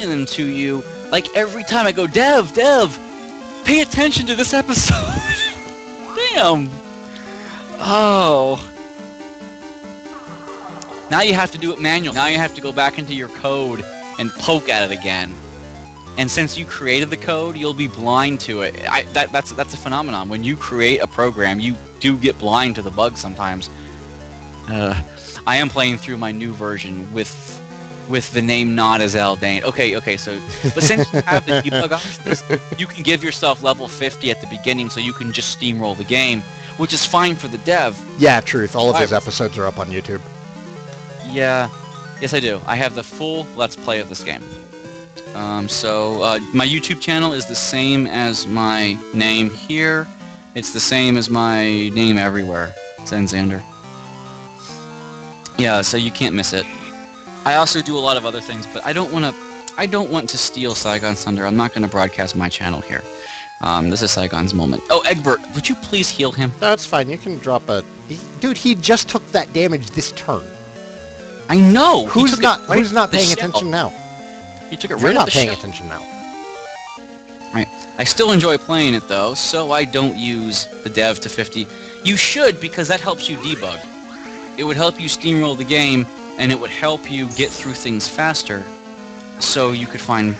them to you, like every time I go, Dev, pay attention to this episode. Damn. Oh. Now you have to do it manually. Now you have to go back into your code and poke at it again. And since you created the code, you'll be blind to it. That's a phenomenon. When you create a program, you do get blind to the bugs sometimes. I am playing through my new version with the name not as Eldane. Okay, so but since you have the debug options, you can give yourself level 50 at the beginning so you can just steamroll the game, which is fine for the dev. Yeah, truth. All of his episodes are up on YouTube. Yeah. Yes, I do. I have the full Let's Play of this game. So my YouTube channel is the same as my name here. It's the same as my name everywhere. Zenzander. Yeah, so you can't miss it. I also do a lot of other things, but I don't want to steal Saigon's thunder. I'm not going to broadcast my channel here. This is Saigon's moment. Oh, Egbert, would you please heal him? That's fine. You can drop a... Dude, he just took that damage this turn. I know. Who's not paying attention now? He took it You're right not off the paying shelf. attention now. Right. I still enjoy playing it though, so I don't use the dev to 50. You should, because that helps you debug. It would help you steamroll the game, and it would help you get through things faster, so you could find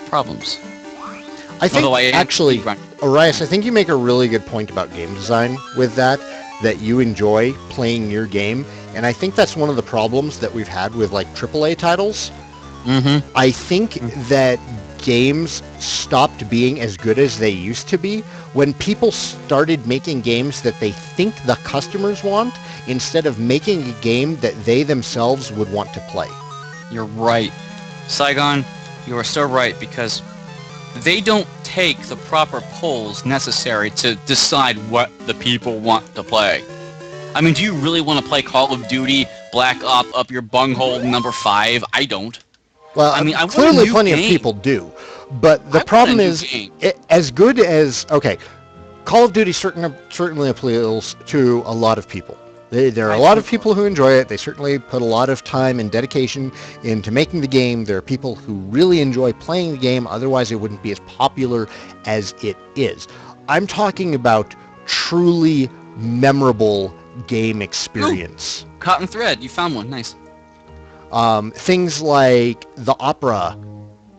problems. I think, actually, Arias, I think you make a really good point about game design with that you enjoy playing your game, and I think that's one of the problems that we've had with, like, AAA titles. Mm-hmm. I think that games stopped being as good as they used to be when people started making games that they think the customers want instead of making a game that they themselves would want to play. You're right. Saigon, you are so right, because they don't take the proper polls necessary to decide what the people want to play. I mean, do you really want to play Call of Duty Black Ops up your bunghole number 5? I don't. Well, I mean, clearly plenty of people do, but the problem is, as good as... Okay, Call of Duty certainly appeals to a lot of people. There are a lot of people who enjoy it. They certainly put a lot of time and dedication into making the game. There are people who really enjoy playing the game, otherwise it wouldn't be as popular as it is. I'm talking about truly memorable game experience. Ooh, Cotton Thread, you found one, nice. Things like the opera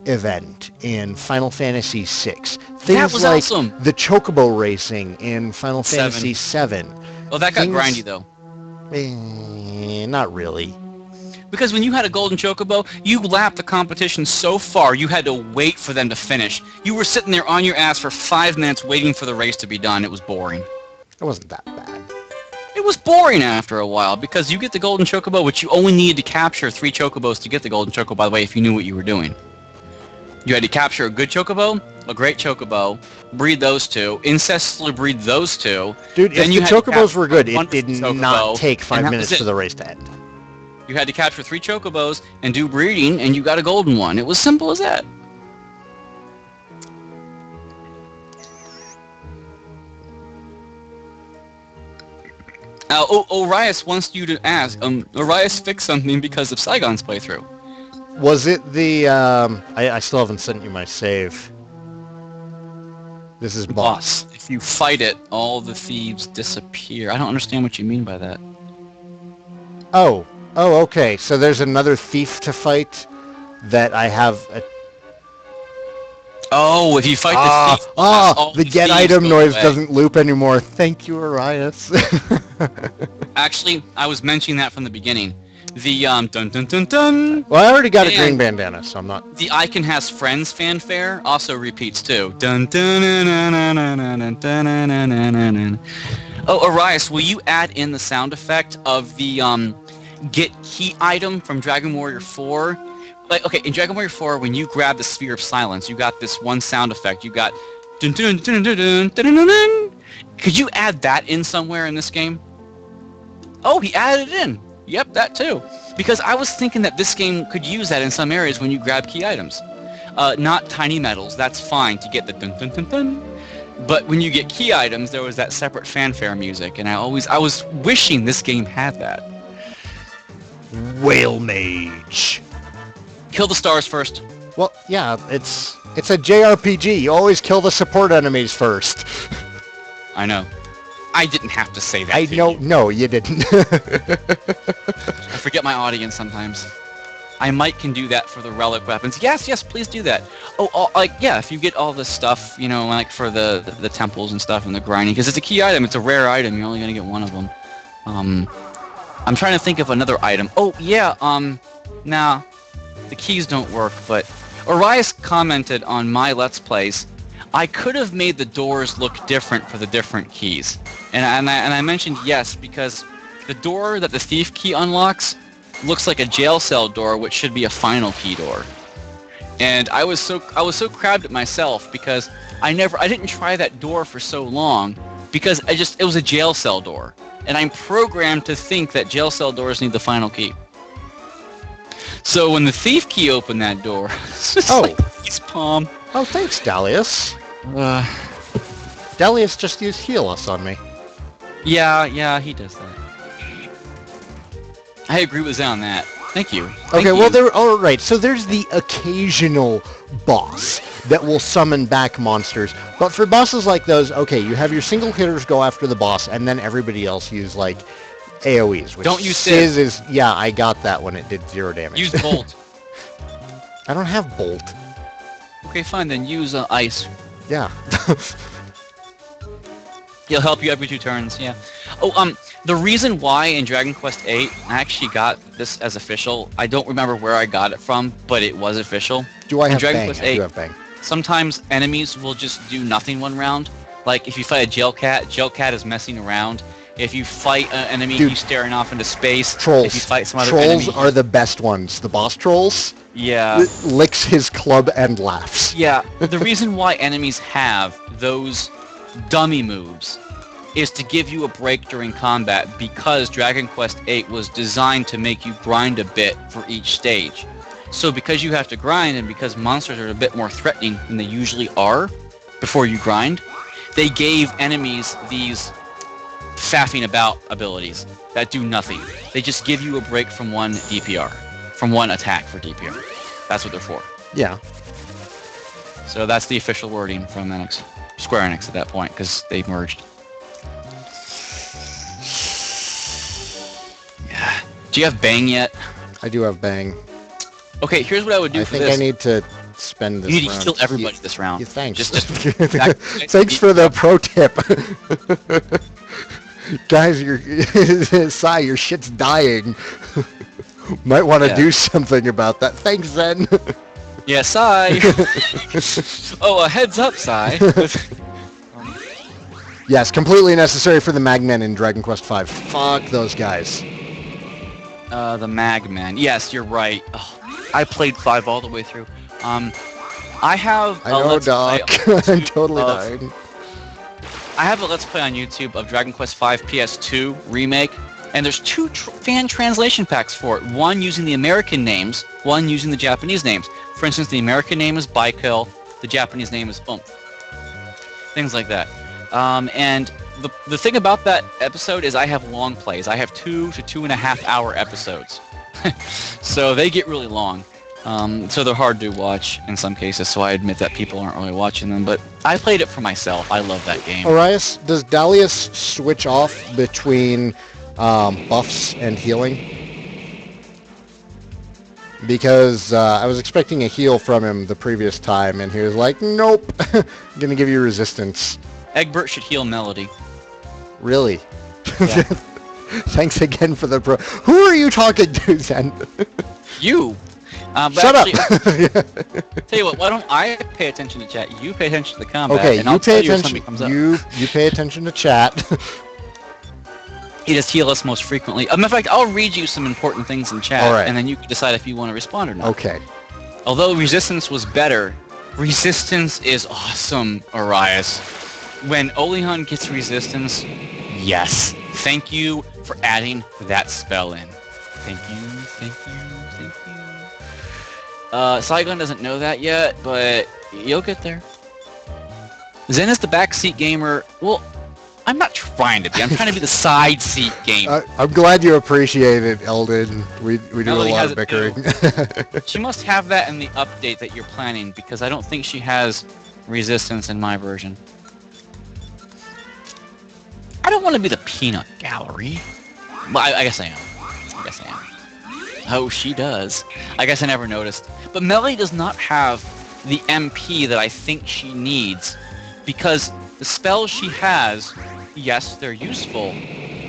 event in Final Fantasy VI. Things like awesome. The Chocobo racing in Final Fantasy VII. Oh, that got grindy, though. Not really. Because when you had a golden chocobo, you lapped the competition so far, you had to wait for them to finish. You were sitting there on your ass for 5 minutes waiting for the race to be done. It was boring. It wasn't that bad. It was boring after a while, because you get the golden chocobo, which you only needed to capture 3 chocobos to get the golden chocobo, by the way, if you knew what you were doing. You had to capture a good chocobo, a great chocobo, breed those 2, incessantly breed those 2. Dude, if the chocobos were good, it did not take 5 minutes for the race to end. You had to capture 3 chocobos and do breeding, and you got a golden one. It was simple as that. Orias wants you to ask, Orias fixed something because of Saigon's playthrough. Was it the, I still haven't sent you my save. This is boss. If you fight it, all the thieves disappear. I don't understand what you mean by that. Oh, okay. So there's another thief to fight that I have a... Oh, if you fight the thief... the get item noise doesn't loop anymore. Thank you, Arias. Actually, I was mentioning that from the beginning. The dun dun dun dun. Well, I already got a green bandana, so I'm not. The Icon Has Friends fanfare also repeats too. Dun dun dun dun dun dun dun dun. Oh, Arias, will you add in the sound effect of the get key item from Dragon Warrior 4? Like, okay, in Dragon Warrior 4, when you grab the Sphere of Silence, you got this one sound effect. You got dun dun dun dun dun dun dun dun. Could you add that in somewhere in this game? Oh, he added it in. Yep, that too. Because I was thinking that this game could use that in some areas when you grab key items. Not tiny medals, that's fine to get the dun dun dun dun. But when you get key items, there was that separate fanfare music, and I was wishing this game had that. Whale Mage. Kill the stars first. Well, yeah, it's a JRPG. You always kill the support enemies first. I know. I didn't have to say that. I know. You. No, you didn't. I forget my audience sometimes. I can do that for the relic weapons. Yes, please do that. If you get all this stuff, like for the temples and stuff and the grinding, because it's a key item. It's a rare item. You're only gonna get one of them. I'm trying to think of another item. Oh yeah. Nah, the keys don't work. But Arias commented on my Let's Plays. I could have made the doors look different for the different keys, and I mentioned yes because the door that the thief key unlocks looks like a jail cell door, which should be a final key door. And I was so crabbed at myself because I didn't try that door for so long because it was a jail cell door, and I'm programmed to think that jail cell doors need the final key. So when the thief key opened that door, it's just like his palm. Oh, thanks, Dalius. Dalius just used heal us on me. Yeah, he does that. I agree with Zan on that. Thank you. All right. So there's the occasional boss that will summon back monsters, but for bosses like those, okay, you have your single hitters go after the boss, and then everybody else use like AOE's. Which don't use Sizz. Is yeah, I got that when it did 0 damage. Use Bolt. I don't have Bolt. Okay, fine. Then use Ice. Yeah. He'll help you every 2 turns. Yeah. Oh, the reason why in Dragon Quest VIII I actually got this as official, I don't remember where I got it from, but it was official. Do I have Dragon Bang? Quest I do have Bang. Sometimes enemies will just do nothing one round. Like if you fight a jail cat is messing around. If you fight an enemy, he's staring off into space. Trolls. If you fight some other Trolls enemy, are the best ones. The boss trolls. Yeah. Licks his club and laughs. Yeah. The reason why enemies have those dummy moves is to give you a break during combat because Dragon Quest VIII was designed to make you grind a bit for each stage. So because you have to grind and because monsters are a bit more threatening than they usually are before you grind, they gave enemies these faffing about abilities that do nothing. They just give you a break from one DPR, from one attack for DPR. That's what they're for. Yeah. So that's the official wording from Square Enix at that point because they merged. Yeah. Do you have Bang yet? I do have Bang. Okay, here's what I would do for this. I need to spend this round. You need to kill everybody this round. Thanks. Just Thanks for the pro tip. Guys, your shit's dying. Might want to do something about that. Thanks, Zen. Yeah, Sai. Oh, a heads up, Sai. Yes, completely necessary for the Magmen in Dragon Quest V. Fuck those guys. The Magmen. Yes, you're right. Oh, I played 5 all the way through. I have. I know, Doc. I'm totally dying. I have a Let's Play on YouTube of Dragon Quest V PS2 Remake, and there's 2 fan translation packs for it. One using the American names, one using the Japanese names. For instance, the American name is Baikill, the Japanese name is Oomph. Things like that. And the thing about that episode is I have long plays. I have 2 to 2.5 hour episodes. So they get really long. So they're hard to watch in some cases, so I admit that people aren't really watching them, but I played it for myself. I love that game. Arias, does Dalius switch off between buffs and healing? Because I was expecting a heal from him the previous time, and he was like, nope, I'm going to give you resistance. Egbert should heal Melody. Really? Yeah. Thanks again for the pro... Who are you talking to, Zen? You! Shut actually, up! Tell you what, why don't I pay attention to chat? You pay attention to the combat, okay, and I'll tell you if somebody comes up. You pay attention to chat. He just heals us most frequently. In fact, I'll read you some important things in chat, and then you can decide if you want to respond or not. Okay. Although Resistance was better, Resistance is awesome, Arias. When Olihan gets Resistance, yes. Thank you for adding that spell in. Thank you, thank you, thank you. Saigan doesn't know that yet, but you'll get there. Zen is the backseat gamer. Well, I'm not trying to be. I'm trying to be the side seat game. I'm glad you appreciate it, Eldon. We do Melody a lot has of it bickering. She must have that in the update that you're planning, because I don't think she has resistance in my version. I don't want to be the peanut gallery. Well, I guess I am. Oh, she does. I guess I never noticed. But Melody does not have the MP that I think she needs, because the spells she has, yes, they're useful,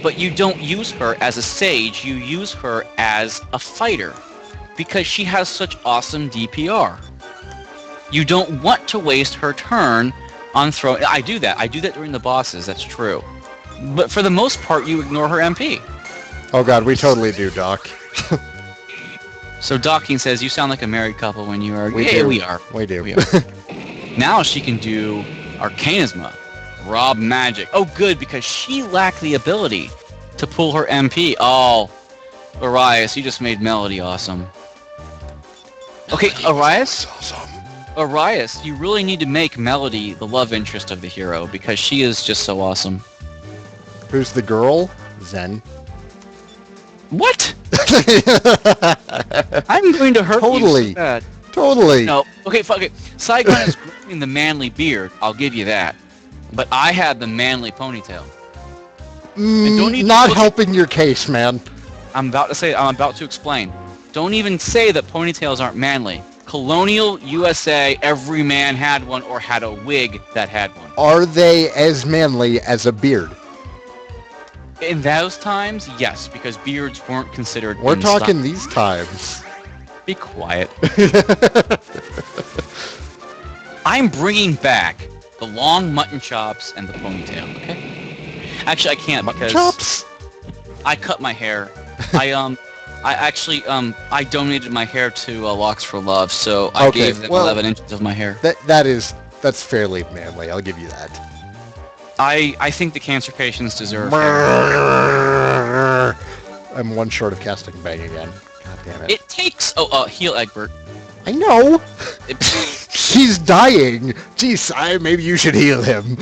but you don't use her as a sage, you use her as a fighter, because she has such awesome DPR. You don't want to waste her turn on throwing... I do that during the bosses, that's true. But for the most part, you ignore her MP. Oh god, we totally do, Doc. So Docking says, you sound like a married couple when you are... We Yeah, do. we are. We do. We are. Now she can do Arcanisma, Rob Magic. Oh, good, because she lacked the ability to pull her MP. Oh, Arias, you just made Melody awesome. Okay, Arias? Awesome. Arias, you really need to make Melody the love interest of the hero, because she is just so awesome. Who's the girl? Zen. What? I'm going to hurt Totally. you so bad. Totally. No, okay, fuck it. Saigan is growing the manly beard, I'll give you that. But I had the manly ponytail. Don't even Not look helping your case, man. I'm about to explain. Don't even say that ponytails aren't manly. Colonial USA, every man had one or had a wig that had one. Are they as manly as a beard? In those times, yes, because beards weren't considered... We're in talking style. these times. Be quiet. I'm bringing back the long mutton chops and the ponytail, okay? Actually, I can't Mutton because... chops? I cut my hair. I donated my hair to Locks for Love, so I gave them 11 inches of my hair. That's fairly manly. I'll give you that. I think the cancer patients deserve hair. I'm one short of casting bang again. God damn it. It takes... heal Egbert. I know. He's dying. Jeez, maybe you should heal him.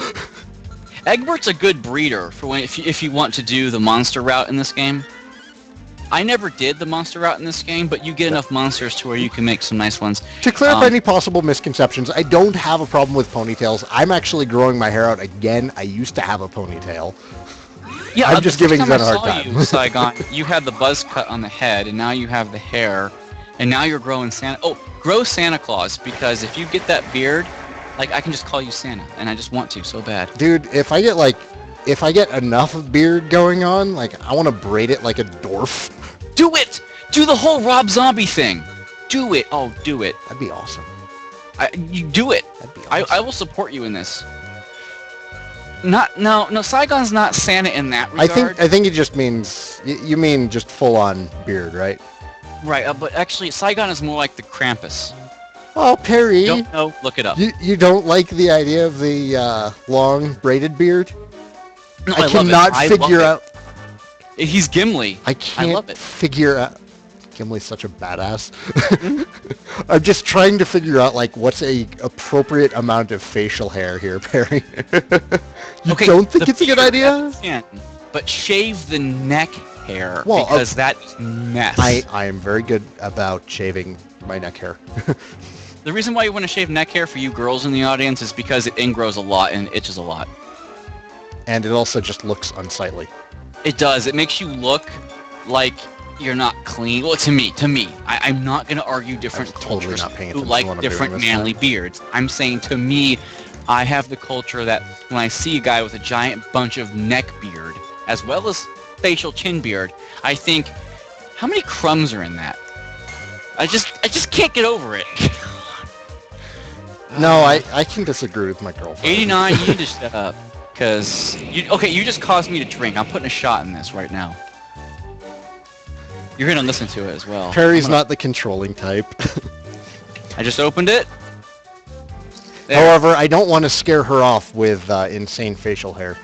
Egbert's a good breeder for if you want to do the monster route in this game. I never did the monster route in this game, but you get enough monsters to where you can make some nice ones. To clear up any possible misconceptions, I don't have a problem with ponytails. I'm actually growing my hair out again. I used to have a ponytail. Yeah, I'm just giving Zen a hard time. You, Saigon, you had the buzz cut on the head, and now you have the hair, and now you're growing Santa... Oh, grow Santa Claus, because if you get that beard, like, I can just call you Santa, and I just want to so bad. Dude, if I get enough beard going on, like, I want to braid it like a dwarf. Do it! Do the whole Rob Zombie thing! Do it! Oh, do it. That'd be awesome. You do it! That'd be awesome. I will support you in this. No, Saigon's not Santa in that regard. I think it just means... You mean just full-on beard, right? Right, but actually, Saigon is more like the Krampus. Oh, Perry! Don't know, look it up. You don't like the idea of the long braided beard? No, I cannot figure out... He's Gimli. I can't love it. figure out... Gimli's such a badass. I'm just trying to figure out, like, what's a appropriate amount of facial hair here, Perry. You don't think it's a good idea? But shave the neck hair, well, because that's mess. I am very good about shaving my neck hair. The reason why you want to shave neck hair for you girls in the audience is because it ingrows a lot and itches a lot. And it also just looks unsightly. It does. It makes you look like you're not clean. Well, to me. I'm not going to argue different cultures who like different manly beards. I'm saying to me, I have the culture that when I see a guy with a giant bunch of neck beard, as well as facial chin beard, I think, how many crumbs are in that? I just can't get over it. No, I can disagree with my girlfriend. 89, you need to shut up. Because, you just caused me to drink. I'm putting a shot in this right now. You're going to listen to it as well. Perry's not the controlling type. I just opened it. There. However, I don't want to scare her off with insane facial hair.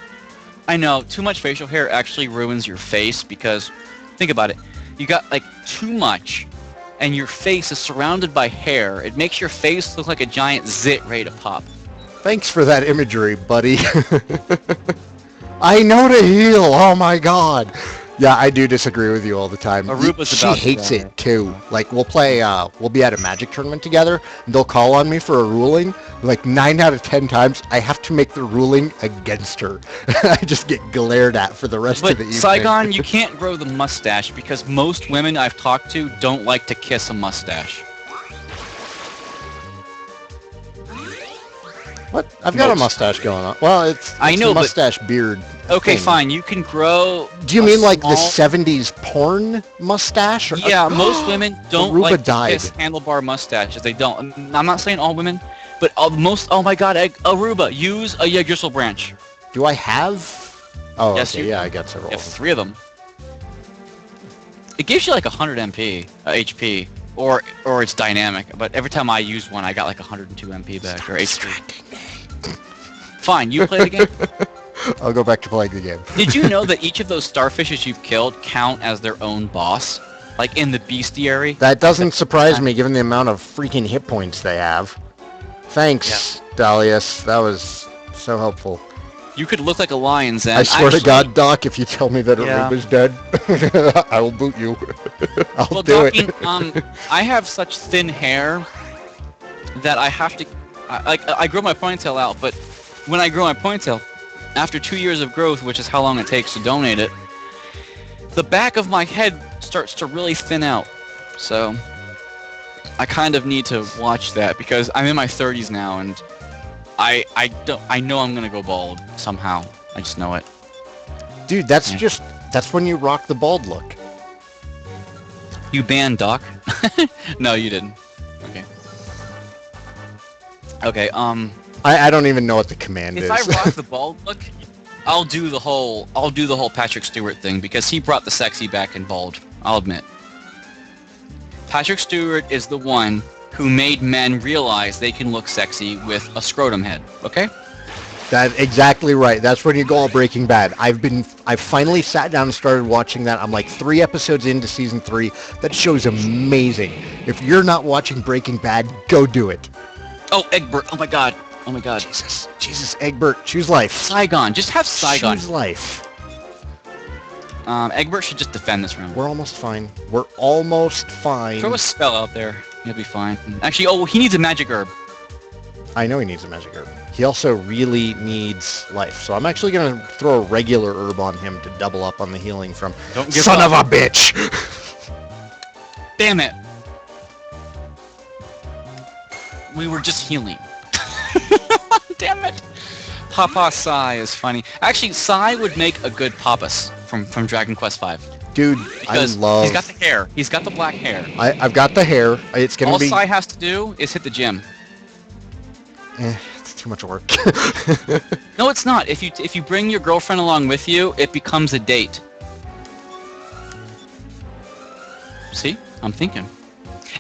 I know, too much facial hair actually ruins your face because, think about it, you got like too much and your face is surrounded by hair. It makes your face look like a giant zit ready to pop. Thanks for that imagery, buddy. I know to heal. Oh my god. Yeah, I do disagree with you all the time. Aruba's She about hates to it too. Like we'll be at a Magic tournament together, and they'll call on me for a ruling. Like 9 out of 10 times, I have to make the ruling against her. I just get glared at for the rest of the evening. Saigan, you can't grow the mustache because most women I've talked to don't like to kiss a mustache. What? I've got a mustache going on. Well, it's I know, a mustache beard. Okay, thing. fine. You can grow. Do you mean like the '70s porn mustache? Or, yeah, most women don't Aruba like died. kiss handlebar mustaches. They don't. I'm not saying all women, but most. Oh my God, Aruba, use a Yggdrasil branch. Do I have? Oh, yes, okay. Yeah, I got several. You have 3 of them. It gives you like 100 MP, HP, or it's dynamic. But every time I use one, I got like 102 MP back or HP. Fine, you play the game. I'll go back to playing the game. Did you know that each of those starfishes you've killed count as their own boss? Like in the bestiary? That doesn't surprise me given the amount of freaking hit points they have. Thanks, Dalius. That was so helpful. You could look like a lion's and I swear to God, Doc, if you tell me that Aruba's dead, I will boot you. I'll do it. I have such thin hair that I have to... I grow my ponytail out, but when I grow my ponytail, after 2 years of growth, which is how long it takes to donate it, the back of my head starts to really thin out. So I kind of need to watch that because I'm in my 30s now, and I know I'm gonna go bald somehow. I just know it. Dude, that's when you rock the bald look. You banned Doc? No, you didn't. Okay. Okay. I don't even know what the command is. If I rock the bald look, I'll do the whole Patrick Stewart thing because he brought the sexy back in bald. I'll admit. Patrick Stewart is the one who made men realize they can look sexy with a scrotum head. Okay? That's exactly right. That's when you go all Breaking Bad. I've finally sat down and started watching that. I'm like 3 episodes into season 3. That show's amazing. If you're not watching Breaking Bad, go do it. Oh, Egbert. Oh my God. Oh my God. Jesus, Egbert. Choose life. Saigan. Just have Saigan. Choose life. Egbert should just defend this round. We're almost fine. We're almost fine. Throw a spell out there. He'll be fine. Actually, he needs a magic herb. I know he needs a magic herb. He also really needs life. So I'm actually going to throw a regular herb on him to double up on the healing from son of a bitch. Damn it. We were just healing. Damn it. Papa Sai is funny. Actually, Sai would make a good Papas from Dragon Quest V. Dude, because I love... He's got the hair. He's got the black hair. I've got the hair. It's going to be... All Sai has to do is hit the gym. It's too much work. No, it's not. If you bring your girlfriend along with you, it becomes a date. See? I'm thinking.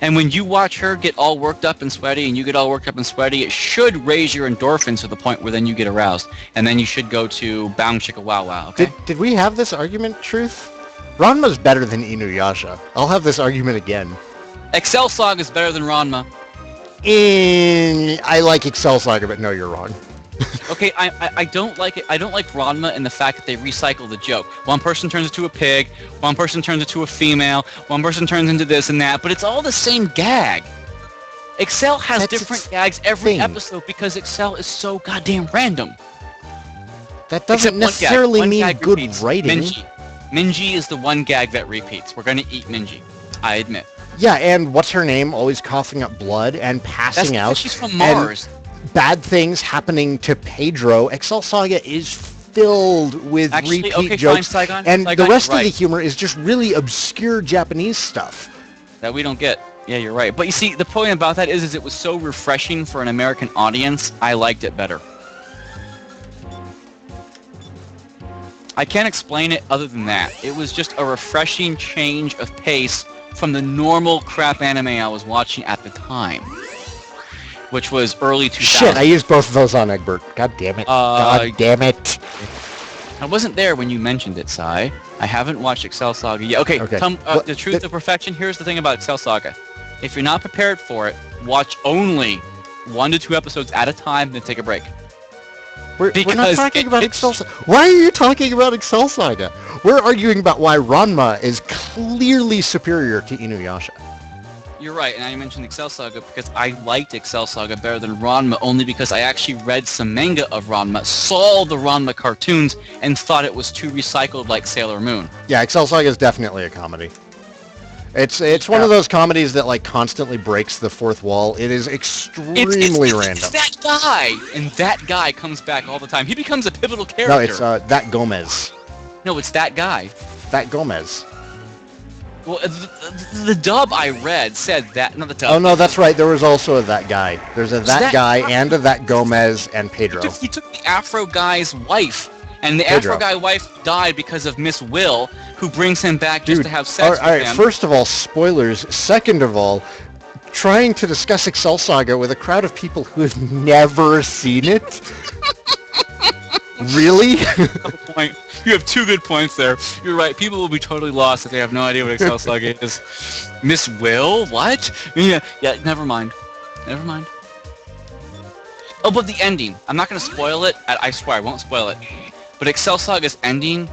And when you watch her get all worked up and sweaty, and you get all worked up and sweaty, it should raise your endorphins to the point where then you get aroused. And then you should go to Bound Chicka Wow Wow, okay? Did we have this argument, Truth? Ranma's better than Inuyasha. I'll have this argument again. Excel Saga is better than Ranma. I like Excel Saga, but no, you're wrong. Okay, I don't like it. I don't like Ranma and the fact that they recycle the joke. One person turns into a pig, one person turns into a female, one person turns into this and that, but it's all the same gag. Excel has different gags every episode because Excel is so goddamn random. That doesn't necessarily mean good writing. Minji is the one gag that repeats. We're gonna eat Minji. I admit. Yeah, and what's her name? Always coughing up blood and passing out. She's from Mars. Bad things happening to Pedro. Excel Saga is filled with repeat jokes, fine, Saigan, and Saigan, the rest of the humor is just really obscure Japanese stuff that we don't get. Yeah, you're right. But you see, the point about that is it was so refreshing for an American audience. I liked it better. I can't explain it other than that. It was just a refreshing change of pace from the normal crap anime I was watching at the time, which was early 2000s. Shit, I used both of those on Egbert. God damn it. God damn it. I wasn't there when you mentioned it, Sai. I haven't watched Excel Saga yet. Okay. The Truth of Perfection, here's the thing about Excel Saga. If you're not prepared for it, watch only 1 to 2 episodes at a time, then take a break. We're not talking about Excel Saga. Why are you talking about Excel Saga? We're arguing about why Ranma is clearly superior to Inuyasha. You're right, and I mentioned Excel Saga because I liked Excel Saga better than Ranma only because I actually read some manga of Ranma, saw the Ranma cartoons, and thought it was too recycled like Sailor Moon. Yeah, Excel Saga is definitely a comedy. It's one of those comedies that like constantly breaks the fourth wall. It is extremely random. It's that guy, and that guy comes back all the time. He becomes a pivotal character. No, it's that Gomez. No, it's that guy. That Gomez. Well, the dub I read said that, not the dub. Oh no, that's right. There was also a that guy. There's a that guy and a that Gomez and Pedro. He took the Afro guy's wife, and the Afro guy wife died because of Miss Will, who brings him back just to have sex with him. All right, first of all, spoilers. Second of all, trying to discuss Excel Saga with a crowd of people who have never seen it? Really? You have two good points there. You're right. People will be totally lost if they have no idea what Excel Saga is. Miss Will? What? Yeah, never mind. Never mind. Oh, but the ending. I'm not going to spoil it. I swear I won't spoil it. But Excel Saga's ending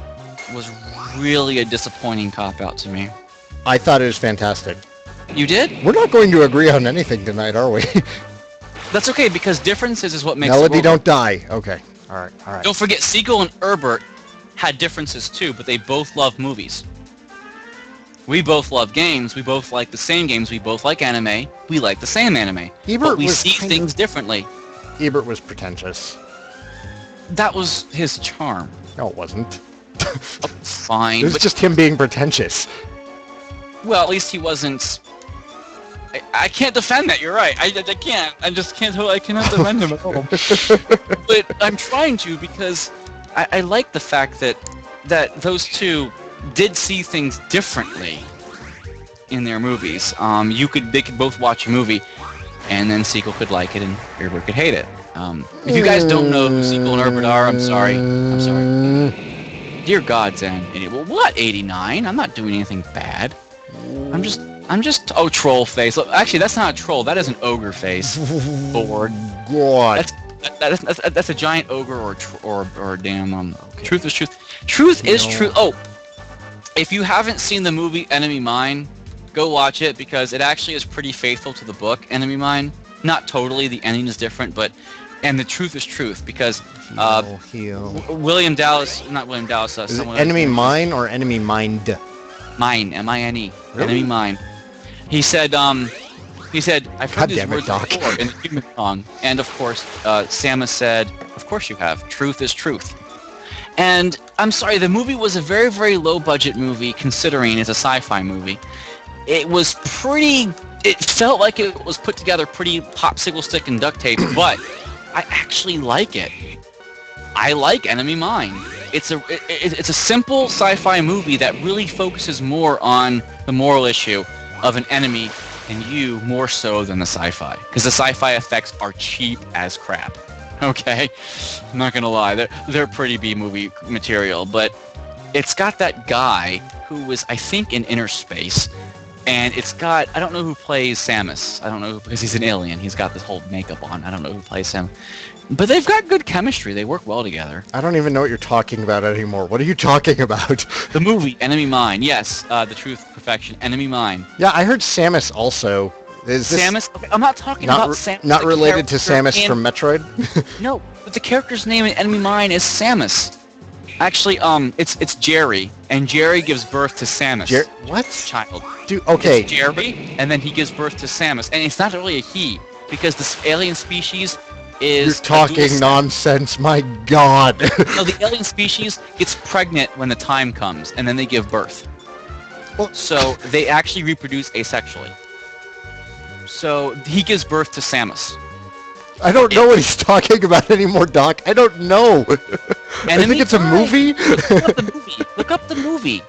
was really a disappointing cop-out to me. I thought it was fantastic. You did? We're not going to agree on anything tonight, are we? That's okay, because differences is what makes Melody don't die. Okay. All right. Don't forget, Siegel and Herbert had differences too, but they both love movies. We both love games. We both like the same games. We both like anime. We like the same anime. But we see things differently. Ebert was pretentious. That was his charm. No, it wasn't. Fine. It was just him being pretentious. Well, at least he wasn't... I can't defend that, you're right. I can't. I just can't... I cannot defend him at all. But I'm trying to because I like the fact that those two did see things differently in their movies. They could both watch a movie, and then Siegel could like it and Herbert could hate it. If you guys don't know who Siegel and Herbert are, I'm sorry. Dear God, Zen. Well, what? 89? I'm not doing anything bad. I'm just troll face. Look, actually, that's not a troll. That is an ogre face. Lord. God. That's a giant ogre or damn okay. Truth is truth. Truth is truth. Oh, if you haven't seen the movie Enemy Mine, go watch it because it actually is pretty faithful to the book Enemy Mine. Not totally. The ending is different, and the truth is truth because William Dallas, not William Dallas. Is it Enemy Mine or Enemy Mind? Mine, M-I-N-E. Really? Enemy Mine. He said, I've heard these words Doc. before in the human song. And of course, Samus said, of course you have. Truth is truth. And I'm sorry, the movie was a very, very low budget movie considering it's a sci-fi movie. It felt like it was put together pretty popsicle stick and duct tape, but I actually like it. I like Enemy Mine. It's a simple sci-fi movie that really focuses more on the moral issue of an enemy and you more so than the sci-fi. Because the sci-fi effects are cheap as crap. Okay? I'm not gonna lie. They're pretty B-movie material, but it's got that guy who was, I think, in inner space. And it's got, I don't know who plays Samus. I don't know, because he's an alien. He's got this whole makeup on. I don't know who plays him. But they've got good chemistry. They work well together. I don't even know what you're talking about anymore. What are you talking about? The movie, Enemy Mine. Yes, The Truth, Perfection, Enemy Mine. Yeah, I heard Samus also. Is this Samus? Okay, I'm not talking about Samus. Not related to Samus from Metroid? No, but the character's name in Enemy Mine is Samus. Actually, it's Jerry, and Jerry gives birth to Samus. What? Child. Dude, okay. It's Jerry, and then he gives birth to Samus, and it's not really a he, because this alien species is... You're talking nonsense, my God. No, the alien species gets pregnant when the time comes, and then they give birth. Well, so they actually reproduce asexually. So he gives birth to Samus. I don't know what he's talking about anymore, Doc. I don't know. I think it's a movie. Look up the movie.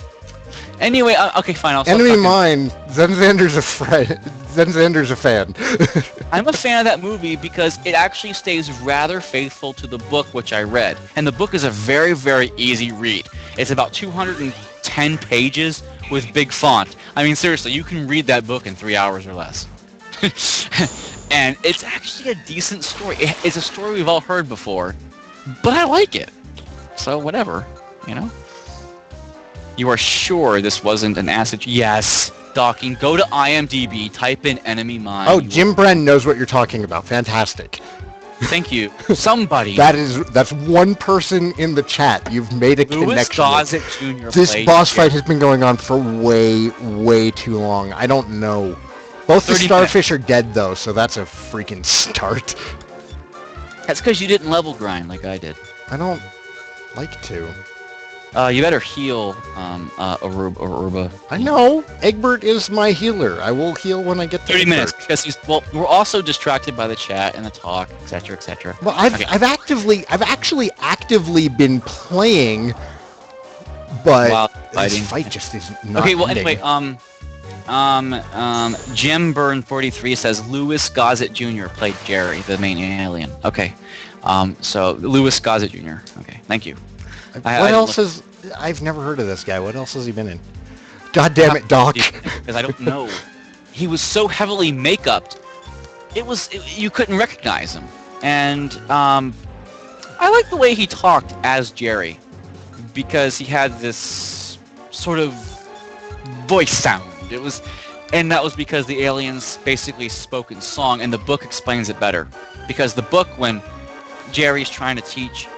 Anyway, okay, fine. I'll stop Enemy talking. Mine. Zenxander's a friend. Zenxander's a fan. I'm a fan of that movie because it actually stays rather faithful to the book which I read. And the book is a very, very easy read. It's about 210 pages with big font. I mean, seriously, you can read that book in 3 hours or less. And it's actually a decent story. It's a story we've all heard before. but I like it. So whatever, you know. You are sure this wasn't an acid? Yes. Docking. Go to IMDb. Type in enemy mine. Oh, Jim Bren knows what you're talking about. Fantastic. Thank you. Somebody. That's one person in the chat. You've made a connection. Gossett Jr. This boss fight has been going on for way too long. I don't know. Both the starfish are dead though, so that's a freaking start. That's because you didn't level grind like I did. I don't like to. You better heal Aruba. I know. Egbert is my healer. I will heal when I get to 30 minutes because we're also distracted by the chat and the talk, etc., etc. Well, I've actually actively been playing, but this fight just is not. Okay, well ending. anyway, Jim Byrne 43 says Louis Gossett Jr. played Jerry, the main alien. Okay, so Louis Gossett Jr. Okay, thank you. I've never heard of this guy. What else has he been in? God damn it, Doc. Because I don't know. He was so heavily make-upped, you couldn't recognize him. And I like the way he talked as Jerry, because he had this sort of voice sound. And that was because the aliens basically spoke in song, and the book explains it better. Because the book, when Jerry's trying to teach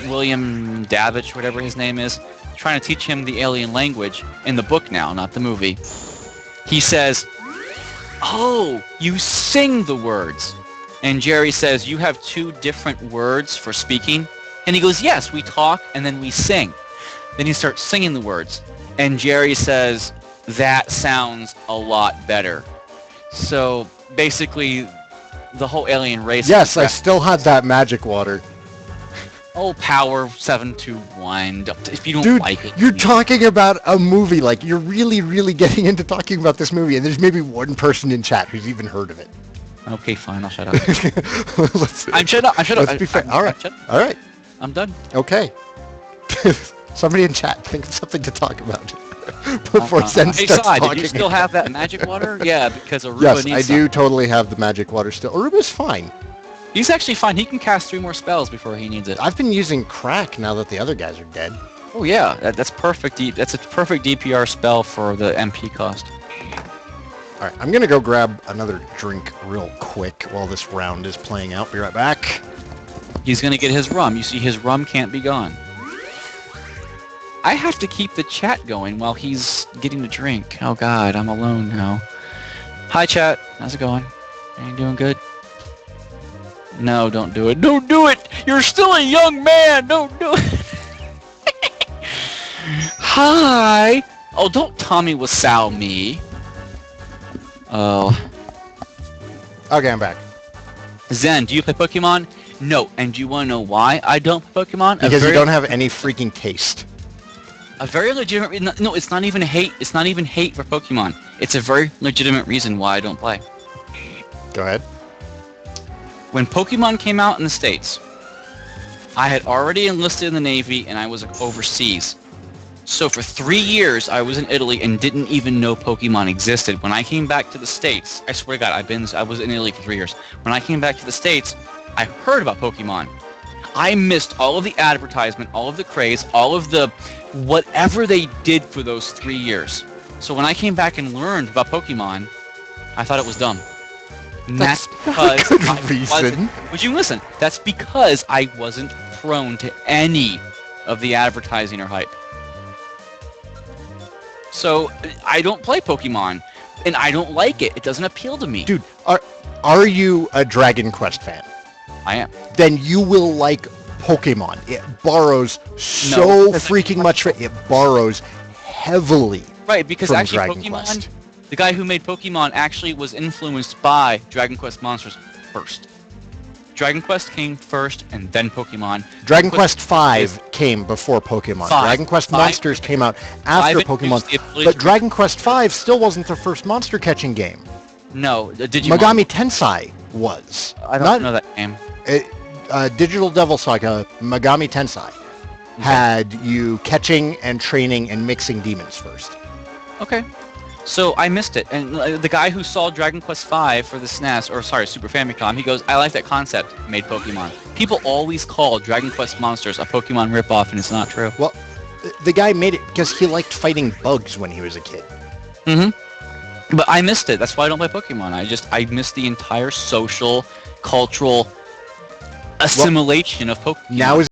William Davich, whatever his name is, trying to teach him the alien language in the book now, not the movie. He says, "Oh, you sing the words." And Jerry says, "You have two different words for speaking?" And he goes, "Yes, we talk and then we sing." Then he starts singing the words. And Jerry says, "That sounds a lot better." So basically, the whole alien race... Yes, I still had that magic water. Oh, power 721. If you don't like it. You're talking about a movie. Like, you're really getting into talking about this movie, and there's maybe one person in chat who's even heard of it. Okay, fine. I'll shut up. I'm shut up. Let's be fair. All right. I'm done. Okay. Somebody in chat, think of something to talk about before Zen starts talking. Did you still have that magic water? Yeah, because Aruba needs Yes, I do totally have the magic water still. Aruba's fine. He's actually fine. He can cast 3 more spells before he needs it. I've been using crack now that the other guys are dead. Oh yeah, that's perfect. That's a perfect DPR spell for the MP cost. All right, I'm gonna go grab another drink real quick while this round is playing out. Be right back. He's gonna get his rum. You see, his rum can't be gone. I have to keep the chat going while he's getting the drink. Oh God, I'm alone now. Hi chat, how's it going? Are you doing good? No, don't do it. Don't do it! You're still a young man! Don't do it! Hi! Oh, don't Tommy Wiseau me. Oh. Okay, I'm back. Zen, do you play Pokemon? No. And do you want to know why I don't play Pokemon? Because you don't have any freaking taste. A very legitimate... No, it's not even hate. It's not even hate for Pokemon. It's a very legitimate reason why I don't play. Go ahead. When Pokemon came out in the States, I had already enlisted in the Navy and I was overseas. So for 3 years, I was in Italy and didn't even know Pokemon existed. When I came back to the States, I swear to God, I was in Italy for 3 years. When I came back to the States, I heard about Pokemon. I missed all of the advertisement, all of the craze, all of the whatever they did for those 3 years. So when I came back and learned about Pokemon, I thought it was dumb. And that's because would you listen? That's because I wasn't prone to any of the advertising or hype. So I don't play Pokemon, and I don't like it. It doesn't appeal to me. Dude, are you a Dragon Quest fan? I am. Then you will like Pokemon. It borrows so freaking much. It borrows heavily. Right, because from actually Dragon Pokemon, Quest. The guy who made Pokemon actually was influenced by Dragon Quest Monsters first. Dragon Quest came first, and then Pokemon. Dragon Quest V came before Pokemon. Dragon Quest Monsters came out after Pokemon. But Dragon Quest V still wasn't the first monster catching game. No, Digimon. Megami Tensei was. I don't know that game. Digital Devil Saga, Megami Tensei, had you catching and training and mixing demons first. Okay. So I missed it, and the guy who saw Dragon Quest V for the SNES, or sorry, Super Famicom, he goes, "I like that concept." Made Pokemon. People always call Dragon Quest Monsters a Pokemon ripoff, and it's not true. Well, the guy made it because he liked fighting bugs when he was a kid. Mm-hmm. But I missed it. That's why I don't play Pokemon. I missed the entire social, cultural assimilation of Pokemon. Now is